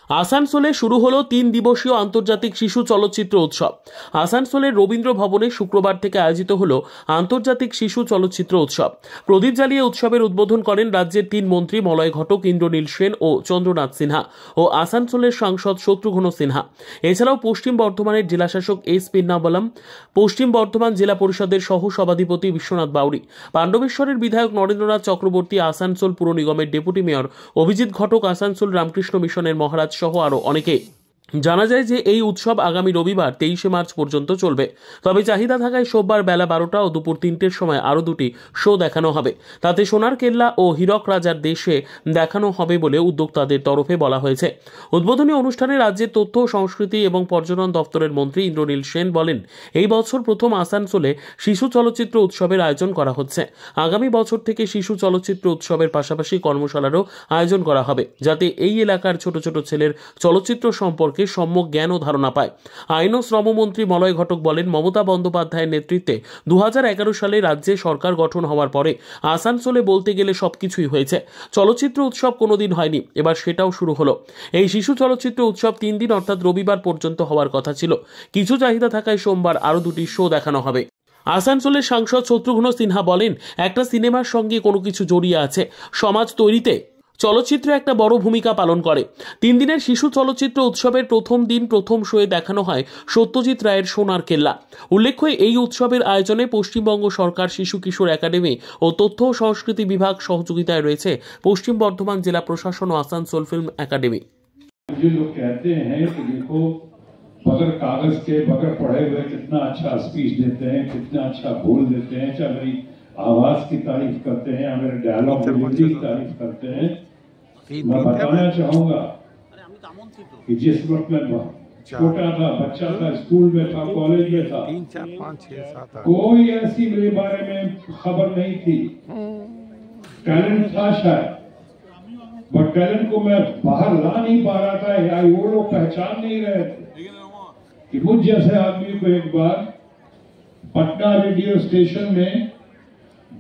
আসানসোলে শুরু হলো 3 দিবসীয় আন্তর্জাতিক শিশু চলচ্চিত্র উৎসব। আসানসোলের রবীন্দ্র ভবনে শুক্রবার থেকে আয়োজিত হলো আন্তর্জাতিক শিশু চলচ্চিত্র উৎসব। প্রদীপ জ্বালিয়ে উৎসবের উদ্বোধন করেন রাজ্যের 3 মন্ত্রী মলয় ঘটক, ইন্দ্রনীল সেন ও চন্দ্রনাথ সিনহা ও আসানসোলের সাংসদ শত্রুঘ্ন সিনহা। এছাড়াও পশ্চিম বর্ধমানের জেলাশাসক এস পিন্নাবলম, পশ্চিম বর্ধমান জেলা পরিষদের সহ সভাধিপতি বিশ্বনাথ বাউরি, পাণ্ডবেশ্বরের বিধায়ক নরেন্দ্রনাথ চক্রবর্তী, আসানসোল পুর নিগমের ডেপুটি মেয়র অভিজিৎ ঘটক, আসানসোল রামকৃষ্ণ মিশনের মহারাজ সহ আরো অনেকে। জানা যায় যে এই উৎসব আগামী রবিবার 23শে মার্চ পর্যন্ত চলবে। তবে চাহিদা থাকায় সোমবার বেলা 12টা ও দুপুর 3টের সময় আরও 2টি শো দেখানো হবে। তাতে সোনার কেল্লা ও হীরক রাজার দেশে দেখানো হবে বলে উদ্যোক্তাদের তরফে বলা হয়েছে। উদ্বোধনী অনুষ্ঠানে রাজ্যের তথ্য, সংস্কৃতি এবং পর্যটন দপ্তরের মন্ত্রী ইন্দ্রনীল সেন বলেন, এই বছর প্রথম আসানসোলে শিশু চলচ্চিত্র উৎসবের আয়োজন করা হচ্ছে। আগামী বছর থেকে শিশু চলচ্চিত্র উৎসবের পাশাপাশি কর্মশালারও আয়োজন করা হবে, যাতে এই এলাকার ছোট ছোট ছেলের চলচ্চিত্র সম্পর্কে সম্যক জ্ঞান ও ধারণা পায়। আইন ও শ্রমমন্ত্রী মলয় ঘটক বলেন, মমতা বন্দ্যোপাধ্যায়ের নেতৃত্বে 2011 সালে রাজ্যে সরকার গঠন হওয়ার পরে আসানসোলে বলতে গেলে সবকিছুই হয়েছে। চলচ্চিত্র উৎসব কোনোদিন হয়নি, এবার সেটাও শুরু হলো। এই শিশু চলচ্চিত্র উৎসব 3 দিন অর্থাৎ রবিবার পর্যন্ত হওয়ার কথা ছিল। কিছু চাহিদা থাকায় সোমবার আরও 2টি শো দেখানো হবে। আসানসোলের সাংসদ শত্রুঘ্ন সিনহা বলেন, একটা সিনেমার সঙ্গে কোনো কিছু জড়িয়ে আছে। সমাজ তৈরিতে চলচ্চিত্র একটা বড় ভূমিকা পালন করে। 3 দিনের শিশু চলচ্চিত্র উৎসবের প্রথম দিন প্রথম শোয়ে দেখানো হয় সত্যজিৎ রায়ের সোনার কেল্লা। উল্লেখ্য, এই উৎসবের আয়োজনে পশ্চিমবঙ্গ সরকার শিশু কিশোর একাডেমি ও তথ্য ও সংস্কৃতি বিভাগ সহযোগিতায় রয়েছে পশ্চিম বর্ধমান জেলা প্রশাসন ও আসানসোল ফিল্ম একাডেমি। बगैर कागज के बगैर पढ़े हुए कितना अच्छा स्पीच देते हैं, कितना अच्छा बोल देते हैं, चाहे मेरी आवाज की तारीफ करते हैं या मेरे डायलॉग डिलीवरी की तारीफ करते हैं। मैं बताना चाहूंगा कि जिस वक्त मैं छोटा था, बच्चा था, स्कूल में था, कॉलेज में था, 3, 4, 5, 6, 7, 8 कोई ऐसी मेरे बारे में खबर नहीं थी। टैलेंट था शायद, बट टैलेंट को मैं बाहर ला नहीं पा रहा था या वो लोग पहचान नहीं रहे थे कि मुझ जैसे आदमी को एक बार पटना रेडियो स्टेशन में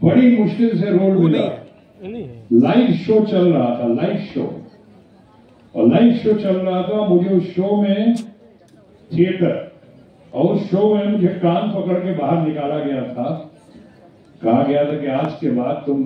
बड़ी मुश्किल से रोल मिला। लाइव शो चल रहा था, लाइव शो, और लाइव शो चल रहा था। मुझे उस शो में थिएटर और उस शो में मुझे कान पकड़ के बाहर निकाला गया था। कहा गया था कि आज के बाद तुम